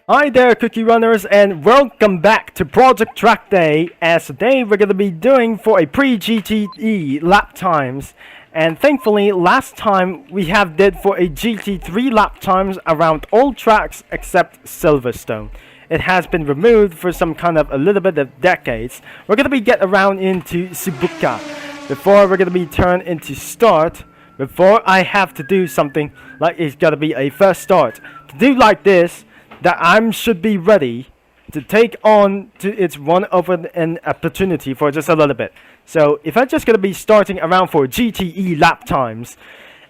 Hi there, Cookie Runners, and welcome back to Project Trackday. As today we're gonna be doing for a pre-GTE lap times, and thankfully last time we have did for a GT3 lap times around all tracks except Silverstone. It has been removed for some kind of a little bit of decades. We're gonna be get around into Tsukuba before we're gonna be turned into start. Before I have to do something like it's gotta be a first start to do like this that I should be ready to take on to its one over an opportunity for just a little bit. So if I'm just gonna be starting around for GTE lap times,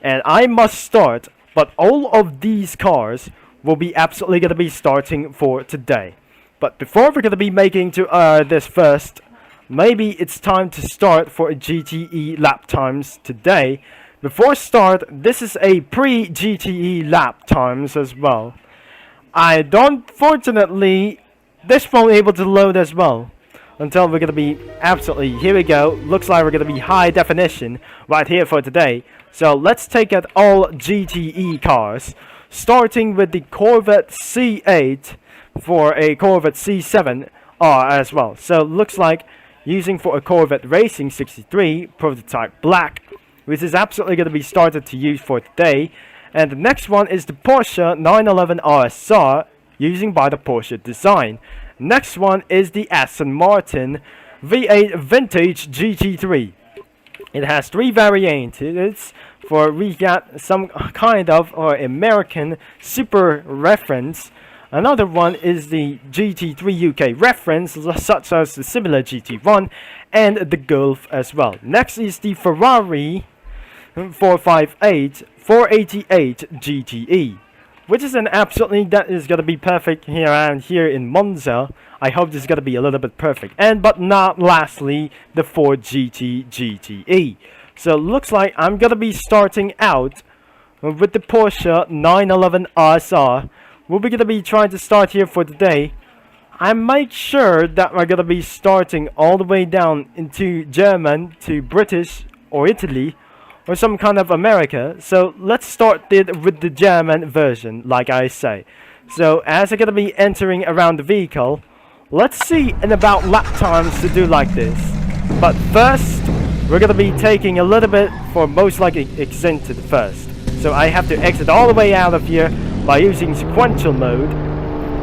and I must start, but all of these cars will be absolutely gonna be starting for today. But before we're gonna be making to this first, maybe it's time to start for a GTE lap times today. Before start, this is a pre-GTE lap times as well. I don't, fortunately, this won't be able to load as well until we're gonna be absolutely, here we go, looks like we're gonna be high definition right here for today. So let's take out all GTE cars, starting with the Corvette C8 for a Corvette C7 as well. So looks like using for a Corvette Racing 63 prototype black, which is absolutely gonna be started to use for today. And the next one is the Porsche 911 RSR, using by the Porsche design. Next one is the Aston Martin V8 Vintage GT3. It has three variants. For we got some kind of American super reference. Another one is the GT3 UK reference, such as the similar GT1 and the Golf as well. Next is the Ferrari 488 GTE, which is an absolutely that is gonna be perfect here and here in Monza. I hope this is gonna be a little bit perfect. And but not lastly, the Ford GT GTE. So looks like I'm gonna be starting out with the Porsche 911 RSR. We're gonna be trying to start here for today. I make sure that we're gonna be starting all the way down into German to British or Italy or some kind of America. So let's start it with the German version, like I say. So as I'm gonna be entering around the vehicle, let's see in about lap times to do like this. But first, we're gonna be taking a little bit for most likely exited first. So I have to exit all the way out of here by using sequential mode.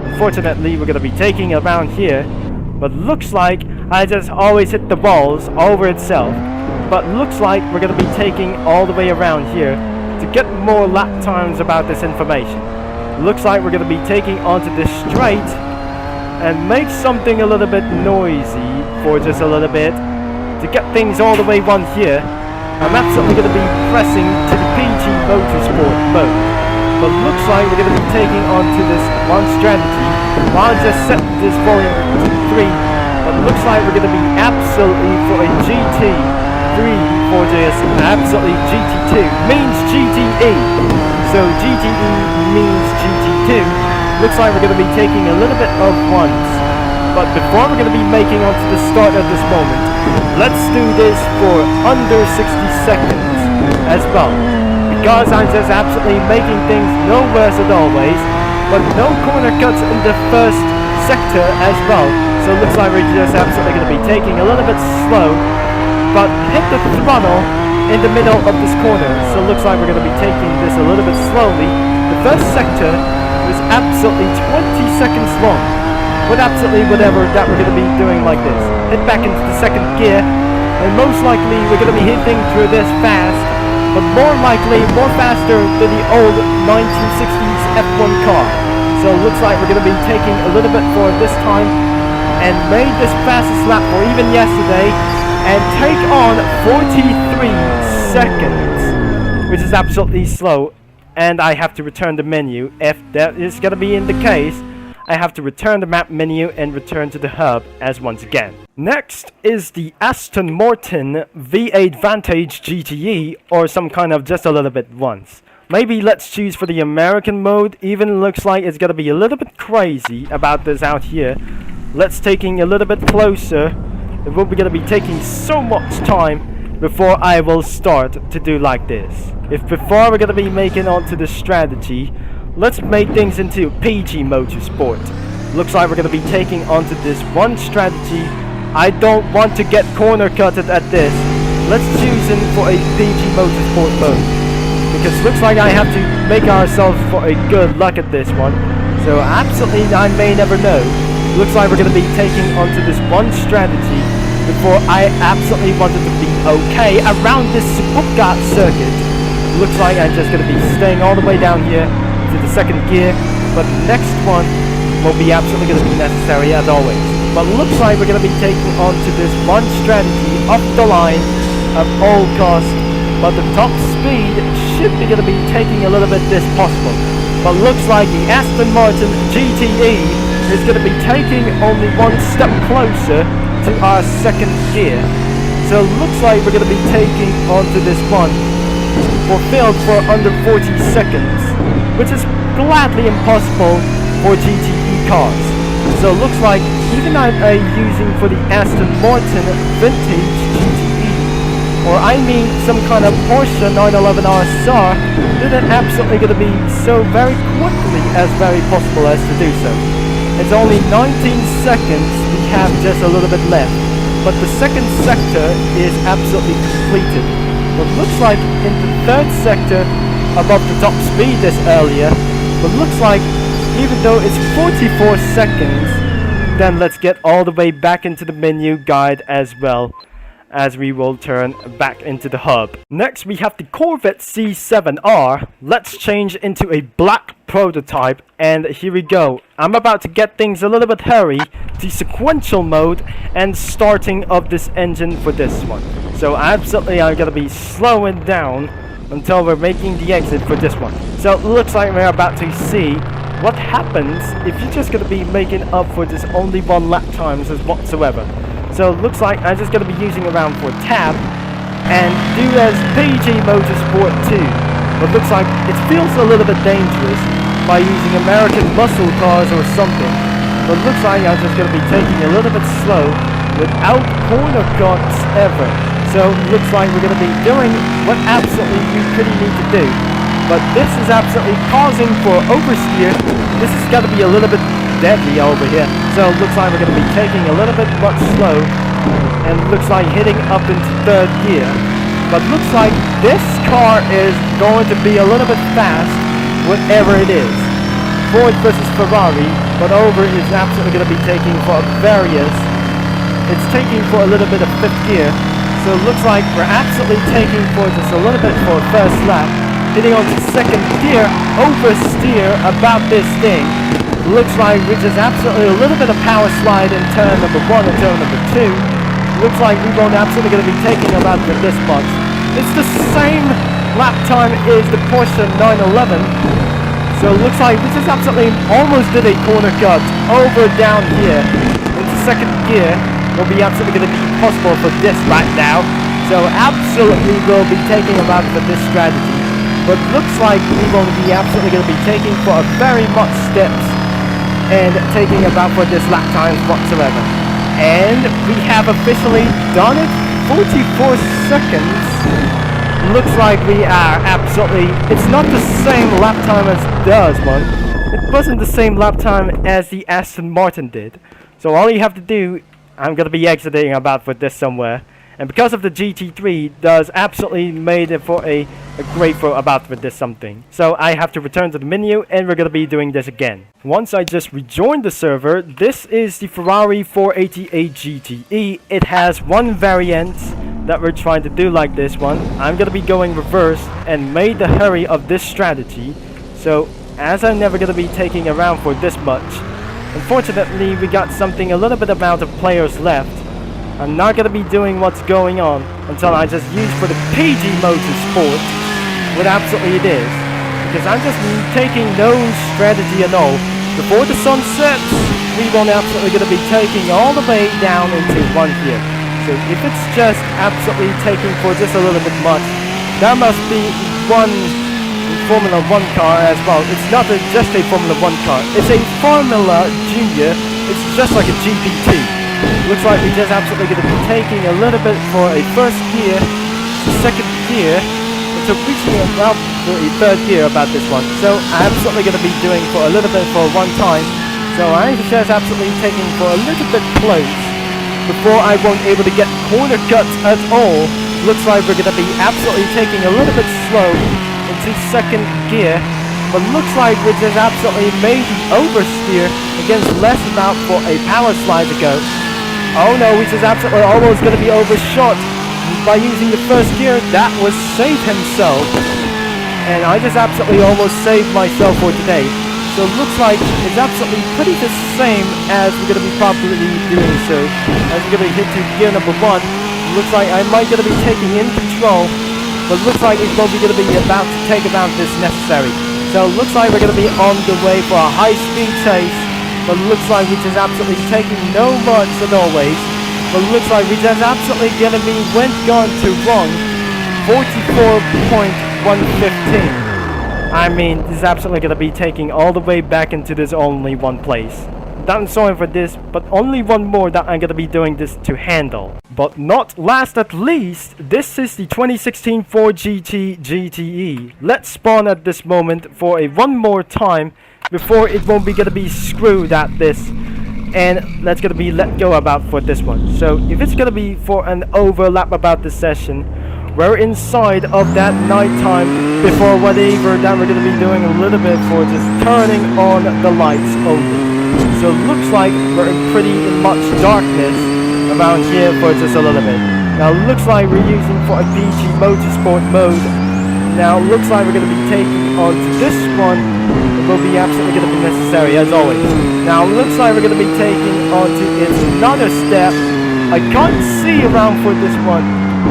Unfortunately, we're gonna be taking around here, but looks like I just always hit the walls over itself. But looks like we're going to be taking all the way around here to get more lap times about this information. Looks like we're going to be taking onto this straight and make something a little bit noisy for just a little bit to get things all the way on here. I'm absolutely going to be pressing to the PG Motorsport mode. But looks like we're going to be taking onto this one strategy. I'll just set this volume to 3. But looks like we're going to be absolutely for a GT 3 for this absolutely GT2 means GTE. So GTE means GT2. Looks like we're going to be taking a little bit of ones. But before we're going to be making onto the start at this moment, let's do this for under 60 seconds as well. Because I'm just absolutely making things no worse as always, but no corner cuts in the first sector as well. So it looks like we're just absolutely going to be taking a little bit slow, but hit the throttle in the middle of this corner. So it looks like we're going to be taking this a little bit slowly. The first sector is absolutely 20 seconds long, with absolutely whatever that we're going to be doing like this. Hit back into the second gear, and most likely we're going to be hitting through this fast, but more likely more faster than the old 1960s F1 car. So it looks like we're going to be taking a little bit for this time and made this fastest lap for even yesterday and take on 43 seconds, which is absolutely slow. And I have to return the menu. If that is going to be in the case, I have to return the map menu and return to the hub as once again. Next is the Aston Martin V8 Vantage GTE, or some kind of just a little bit once. Maybe let's choose for the American mode. Even looks like it's going to be a little bit crazy about this out here. Let's taking a little bit closer. It will be going to be taking so much time before I will start to do like this. If before we're going to be making onto the strategy, let's make things into PG Motorsport. Looks like we're going to be taking onto this one strategy. I don't want to get corner cutted at this. Let's choose in for a PG Motorsport mode, because looks like I have to make ourselves for a good luck at this one. So absolutely, I may never know. Looks like we're going to be taking onto this one strategy before I absolutely wanted to be okay around this Tsukuba circuit. Looks like I'm just going to be staying all the way down here to the second gear, but the next one will be absolutely going to be necessary as always. But looks like we're going to be taking onto this one strategy up the line at all costs, but the top speed should be going to be taking a little bit this possible. But looks like the Aston Martin GTE is going to be taking only one step closer to our second gear. So looks like we're going to be taking onto this one fulfilled for under 40 seconds, which is gladly impossible for GTE cars. So looks like even I'm using for the Aston Martin vintage GTE, or I mean some kind of Porsche 911 RSR, that are absolutely going to be so very quickly as very possible as to do so. It's only 19 seconds, we have just a little bit left, but the second sector is absolutely completed. It looks like in the third sector, above the top speed this earlier, but looks like even though it's 44 seconds, then let's get all the way back into the menu guide as well, as we will turn back into the hub. Next we have the Corvette C7R. Let's change into a black prototype, and here we go. I'm about to get things a little bit hurry to sequential mode and starting of this engine for this one. So absolutely I'm gonna be slowing down until we're making the exit for this one. So it looks like we're about to see what happens if you're just gonna be making up for this only one lap times as whatsoever. So it looks like I'm just going to be using around for tab and do as PG Motorsport 2. But looks like it feels a little bit dangerous by using American muscle cars or something. But looks like I'm just going to be taking a little bit slow without corner cuts ever. So it looks like we're going to be doing what absolutely we pretty need to do. But this is absolutely causing for oversteer. This has got to be a little bit deadly over here. So it looks like we're going to be taking a little bit much slow, and looks like hitting up into third gear. But looks like this car is going to be a little bit fast, whatever it is. Ford versus Ferrari, but over is absolutely going to be taking for various. It's taking for a little bit of fifth gear. So it looks like we're absolutely taking for just a little bit for first lap, hitting on to second gear, oversteer about this thing. Looks like we just absolutely a little bit of power slide in turn number 1 and turn number 2. Looks like we won't absolutely going to be taking about this much. It's the same lap time as the Porsche 911. So it looks like we just absolutely almost did a corner cut over down here into second gear. Will be absolutely going to be possible for this right now. So absolutely we'll be taking about for this strategy. But looks like we will be absolutely going to be taking for a very much steps and taking about for this lap times whatsoever. And we have officially done it. 44 seconds. Looks like we are absolutely, it's not the same lap time as does one. It wasn't the same lap time as the Aston Martin did. So all you have to do, I'm going to be exiting about for this somewhere. And because of the GT3 does absolutely made it for a great for about with this something. So I have to return to the menu, and we're going to be doing this again. Once I just rejoined the server, this is the Ferrari 488 GTE. It has one variant that we're trying to do like this one. I'm going to be going reverse and made the hurry of this strategy. So as I'm never going to be taking around for this much, unfortunately we got something a little bit amount of players left. I'm not going to be doing what's going on until I just use for the PG Motorsport what absolutely it is. Because I'm just taking no strategy at all. Before the sun sets, we won't absolutely going to be taking all the way down into one here. So if it's just absolutely taking for just a little bit much, that must be one Formula 1 car as well. It's not just a Formula 1 car. It's a Formula Junior. It's just like a GPT. Looks like we just absolutely going to be taking a little bit for a first gear, second gear, to reach me about the third gear about this one. So I'm absolutely going to be doing for a little bit for one time. So I just absolutely taking for a little bit close before I won't able to get corner cuts at all. Looks like we're going to be absolutely taking a little bit slow into second gear. But looks like we just absolutely made the oversteer against less about for a power slide to go. Oh no, we just absolutely almost going to be overshot by using the first gear. That was save himself. And I just absolutely almost saved myself for today. So it looks like it's absolutely pretty the same as we're going to be properly doing so. As we're going to hit to gear number 1. Looks like I might going to be taking in control. But looks like it's probably going to be about to take about this necessary. So it looks like we're going to be on the way for a high-speed chase. But it looks like we're just absolutely taking no much as always. But it looks like we just absolutely going to be gone to wrong. 44.115. I mean, this is absolutely going to be taking all the way back into this only one place. I'm sorry for this, but only one more that I'm going to be doing this to handle. But not last at least, this is the 2016 Ford GTE. Let's spawn at this moment for a one more time before it won't be going to be screwed at this. And let's going to be let go about for this one. So if it's going to be for an overlap about this session, we're inside of that nighttime before whatever that we're going to be doing a little bit for just turning on the lights only. So it looks like we're in pretty much darkness around here for just a little bit. Now it looks like we're using for a PG Motorsport mode. Now it looks like we're going to be taking onto this one. It will be absolutely going to be necessary as always. Now it looks like we're going to be taking onto its another step. I can't see around for this one.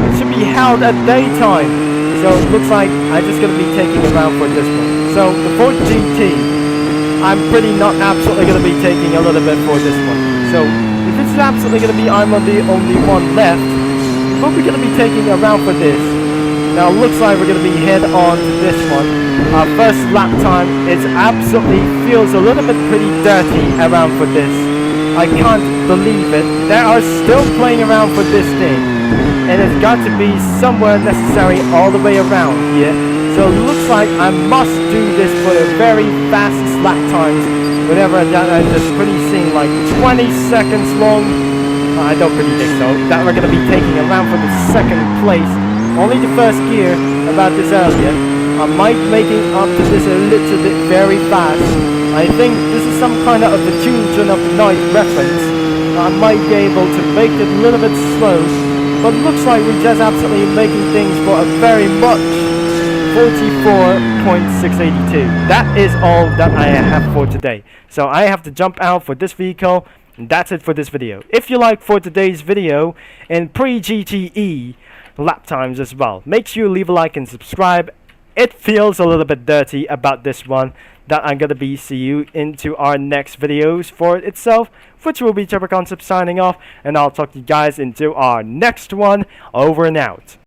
It should be held at daytime. So it looks like I'm just going to be taking around for this one. So the Ford GT, I'm pretty not absolutely going to be taking a little bit for this one. So if it's absolutely going to be I'm the only one left, what we're going to be taking around for this. Now it looks like we're going to be head on to this one. Our first lap time, it absolutely feels a little bit pretty dirty around for this. I can't believe it. They are still playing around for this thing. And it's got to be somewhere necessary all the way around here. So it looks like I must do this for the very fastest lap times. Whatever that I'm just pretty seeing like 20 seconds long. I don't really think so. That we're going to be taking around for the second place. Only the first gear about this earlier. I might making up to this a little bit very fast. I think this is some kind of the Children of the Night reference. I might be able to make it a little bit slow. But it looks like we're just absolutely making things for a very much 44.682. That is all that I have for today. So I have to jump out for this vehicle. And that's it for this video. If you like for today's video and pre-GTE lap times as well, make sure you leave a like and subscribe. It feels a little bit dirty about this one that I'm going to be see you into our next videos for it itself, which will be Turbo Concept signing off, and I'll talk to you guys into our next one. Over and out.